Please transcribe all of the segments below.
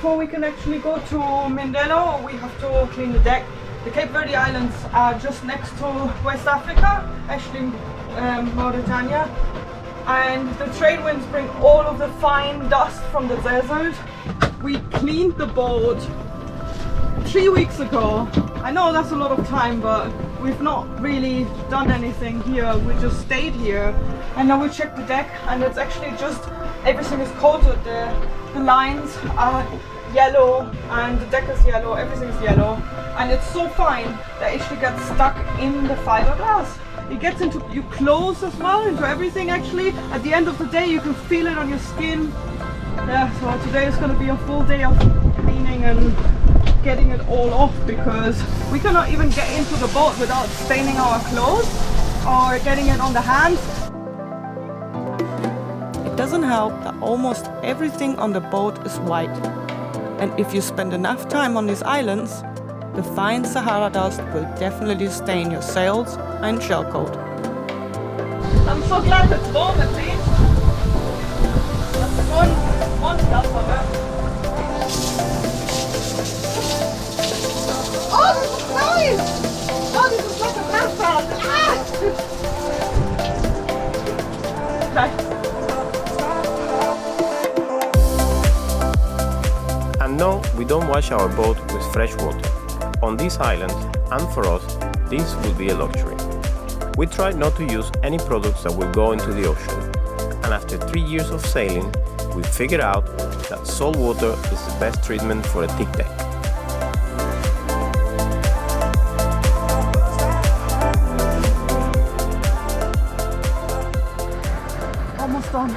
before we can actually go to Mindelo, we have to clean the deck. The Cape Verde Islands are just next to West Africa, actually Mauritania, and the trade winds bring all of the fine dust from the desert. We cleaned the boat 3 weeks ago. I know that's a lot of time, but we've not really done anything here. We just stayed here, and now we checked the deck, and it's actually just everything is coated. The lines are yellow, and the deck is yellow. Everything is yellow, and it's so fine that it actually gets stuck in the fiberglass. It gets into your clothes as well, into everything actually. At the end of the day, you can feel it on your skin. Yeah, so today is going to be a full day of cleaning and getting it all off, because we cannot even get into the boat without staining our clothes or getting it on the hands. It doesn't help that almost everything on the boat is white. And if you spend enough time on these islands, the fine Sahara dust will definitely stain your sails and shellcoat. I'm so glad it's warm at least. That's one stuff of it. Oh, this is nice! Oh, this is like a background. And no, we don't wash our boat with fresh water. On this island, and for us, this will be a luxury. We try not to use any products that will go into the ocean. And after 3 years of sailing, we figured out that salt water is the best treatment for a thick deck. Almost done.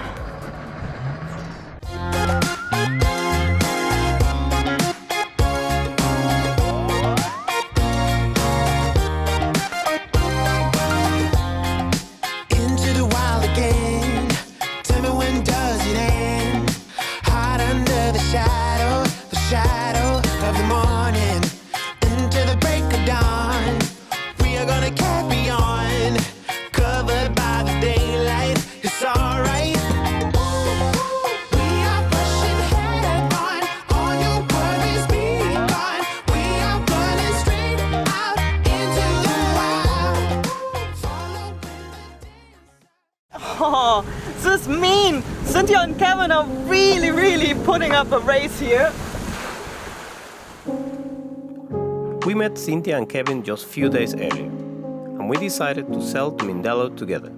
Oh, this is mean! Cynthia and Kevin are really putting up a race here. We met Cynthia and Kevin just a few days earlier, and we decided to sail to Mindelo together.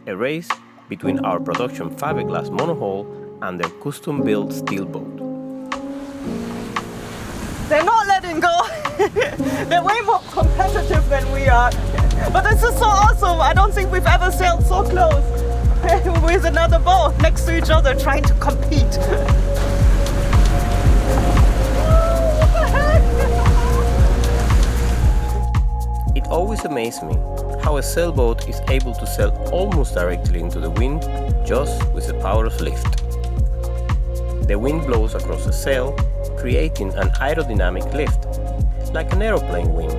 A race between our production fiberglass monohull and their custom-built steel boat. They're not letting go! They're way more competitive than we are. But this is so awesome! I don't think we've ever sailed so close with another boat next to each other trying to compete. It always amazed me how a sailboat is able to sail almost directly into the wind just with the power of lift. The wind blows across the sail, creating an aerodynamic lift, like an aeroplane wing.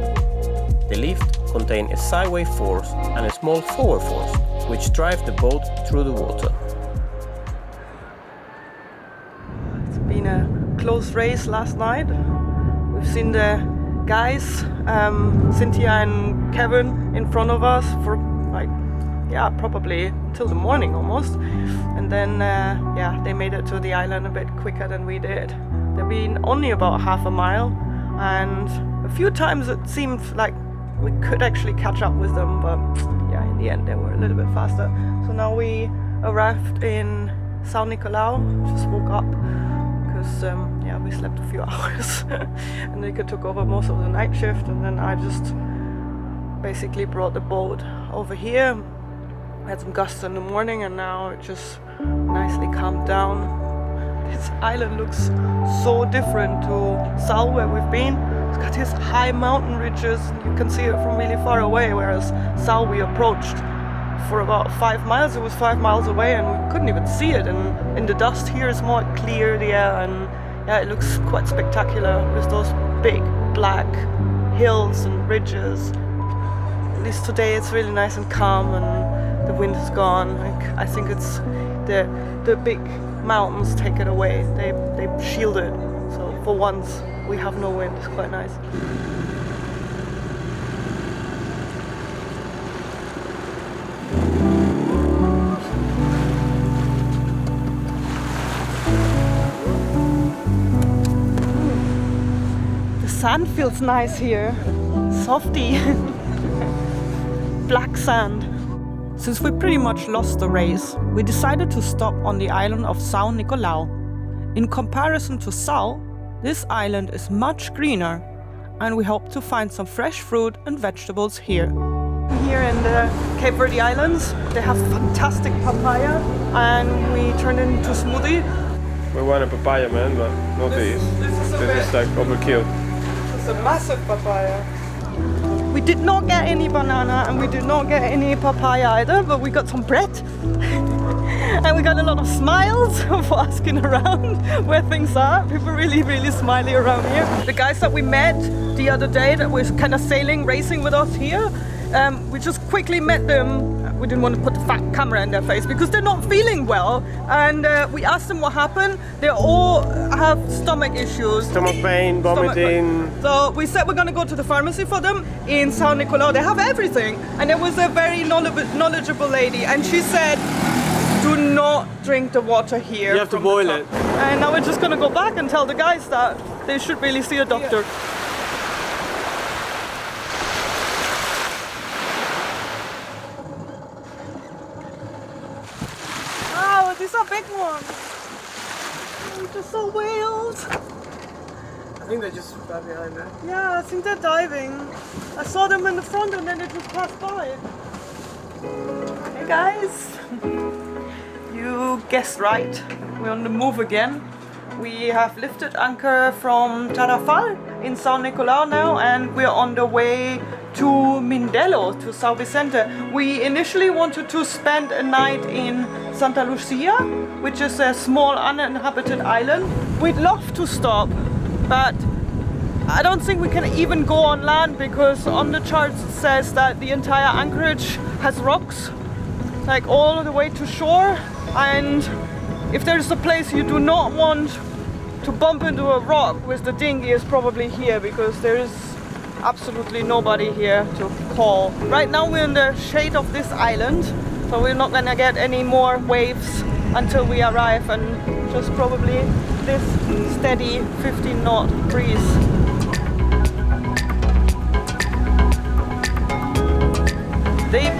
The lift contains a sideways force and a small forward force, which drive the boat through the water. It's been a close race last night. We've seen the guys, Cynthia and Kevin, in front of us for probably till the morning almost. And then they made it to the island a bit quicker than we did. They've been only about half a mile, and a few times it seemed like we could actually catch up with them, but in the end they were a little bit faster. So now we arrived in San Nicolau, just woke up because we slept a few hours and Nika took over most of the night shift, and then I just basically brought the boat over here. We had some gusts in the morning, and now it just nicely calmed down. This island looks so different to Sal, where we've been. It's got these high mountain ridges, and you can see it from really far away, whereas Sal we approached for about 5 miles. It was 5 miles away and we couldn't even see it, and in the dust here is more clear, the air, and it looks quite spectacular with those big black hills and ridges. At least today it's really nice and calm, and the wind is gone. I think it's the big mountains take it away. They shield it, so for once we have no wind. It's quite nice. The sand feels nice here. Softy. Black sand. Since we pretty much lost the race, we decided to stop on the island of San Nicolau. In comparison to Sal, this island is much greener, and we hope to find some fresh fruit and vegetables here. Here in the Cape Verde Islands, they have fantastic papaya, and we turned it into smoothie. We want a papaya, man, but not these. This is like overkill. It's a massive papaya. We did not get any banana and we did not get any papaya either, but we got some bread. And we got a lot of smiles for asking around where things are. People are really, really smiley around here. The guys that we met the other day that were kind of sailing, racing with us here, we just quickly met them. We didn't want to put the fat camera in their face because they're not feeling well. And we asked them what happened. They all have stomach issues. Stomach pain, vomiting. So we said we're going to go to the pharmacy for them in San Nicolau. They have everything. And there was a very knowledgeable lady. And she said, do not drink the water here. You have to boil it. And now we're just going to go back and tell the guys that they should really see a doctor. Wow, these are big ones. Oh, they're so whales. I think they just right behind there. Yeah, I think they're diving. I saw them in the front and then they just passed by. Hey guys. You guessed right, we're on the move again. We have lifted anchor from Tarrafal in San Nicolau now, and we're on the way to Mindelo, to São Vicente. We initially wanted to spend a night in Santa Lucia, which is a small uninhabited island. We'd love to stop, but I don't think we can even go on land because on the charts it says that the entire anchorage has rocks, like all the way to shore. And if there's a place you do not want to bump into a rock with the dinghy, is probably here, because there is absolutely nobody here to call. Right now we're in the shade of this island, so we're not gonna get any more waves until we arrive, and just probably this steady 15-knot breeze. They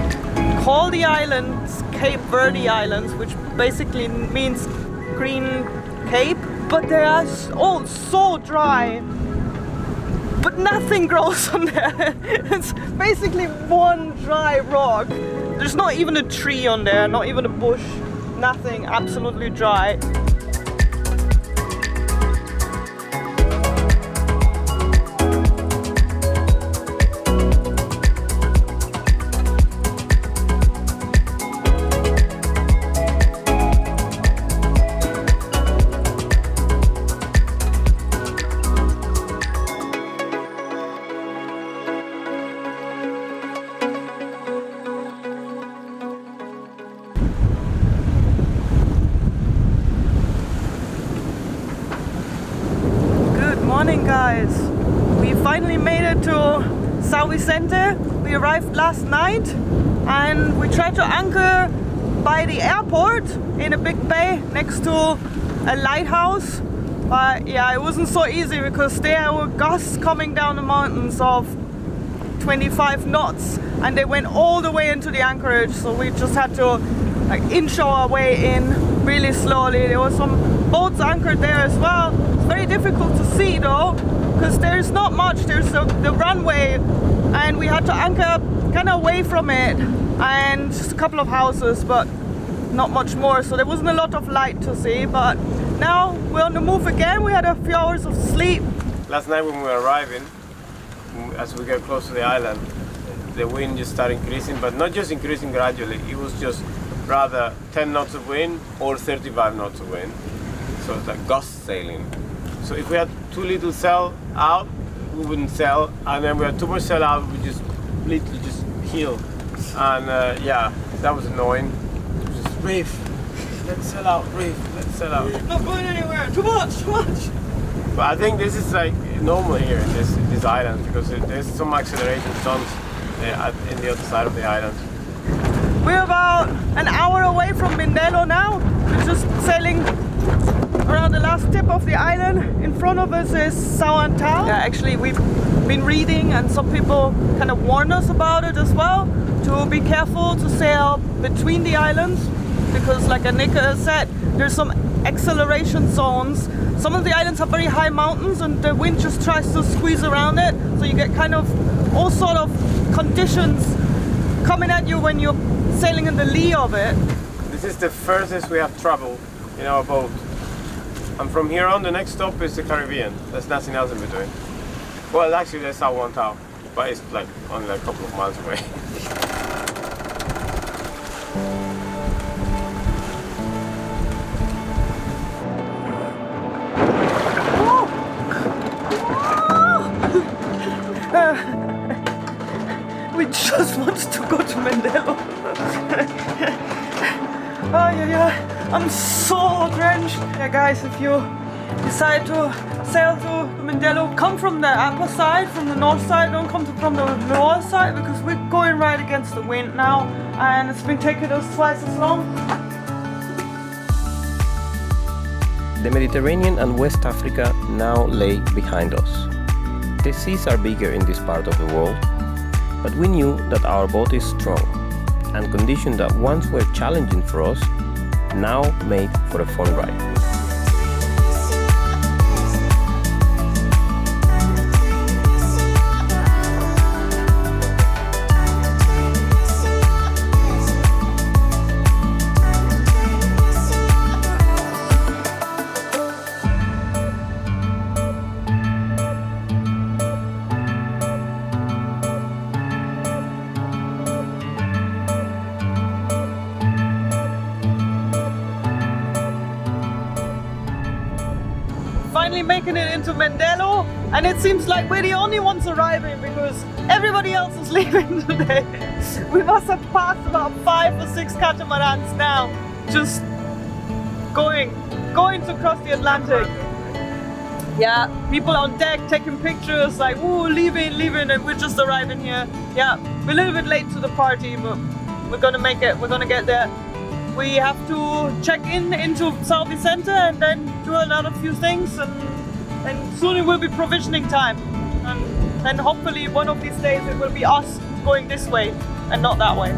call the islands Cape Verde Islands, which basically means green cape, but they are all so dry. But nothing grows on there. It's basically one dry rock. There's not even a tree on there, not even a bush, nothing, absolutely dry. Morning guys, we finally made it to São Vicente. We arrived last night and we tried to anchor by the airport in a big bay next to a lighthouse, but yeah, it wasn't so easy because there were gusts coming down the mountains of 25 knots and they went all the way into the anchorage, so we just had to like inch our way in really slowly. There were some boats anchored there as well. It's very difficult to see though, because there's not much. There's the runway and we had to anchor kind of away from it and just a couple of houses, but not much more, so there wasn't a lot of light to see. But now we're on the move again. We had a few hours of sleep. Last night when we were arriving, as we get close to the island, the wind just started increasing, but not just increasing gradually, it was just rather 10 knots of wind or 35 knots of wind. So it's like gust sailing. So if we had too little sail out, we wouldn't sail, and then we had too much sail out, we just completely just heel. And yeah, that was annoying. It was just reef, let's sail out, reef, let's sail out. Not going anywhere, too much, too much. But I think this is like normal here in this island because there's some acceleration zones in the other side of the island. We're about an hour away from Mindelo now. We're just sailing around the last tip of the island. In front of us is San Nicolau. Yeah, actually we've been reading and some people kind of warn us about it as well, to be careful to sail between the islands because, like Annika said, there's some acceleration zones. Some of the islands have very high mountains and the wind just tries to squeeze around it, so you get kind of all sort of conditions coming at you when you're sailing in the lee of it. This is the furthest we have traveled in our boat, and from here on the next stop is the Caribbean. There's nothing else in between. Well, actually there's San Nicolau, but it's like only like a couple of miles away. We just want to go to Mindelo. Oh yeah, I'm so drenched. Yeah guys, if you decide to sail to Mindelo, come from the upper side, from the north side, don't come from the lower side because we're going right against the wind now and it's been taking us twice as long. The Mediterranean and West Africa now lay behind us. The seas are bigger in this part of the world, but we knew that our boat is strong, and conditions that once were challenging for us now made for a fun ride. Finally making it into Mindelo, and it seems like we're the only ones arriving because everybody else is leaving today. We must have passed about 5 or 6 catamarans now, just going to cross the Atlantic. Yeah, people on deck taking pictures like, ooh, leaving, and we're just arriving here. Yeah, we're a little bit late to the party, but we're gonna make it, we're gonna get there. We have to check into São Vicente and then do another few things, and soon it will be provisioning time. And hopefully one of these days it will be us going this way and not that way.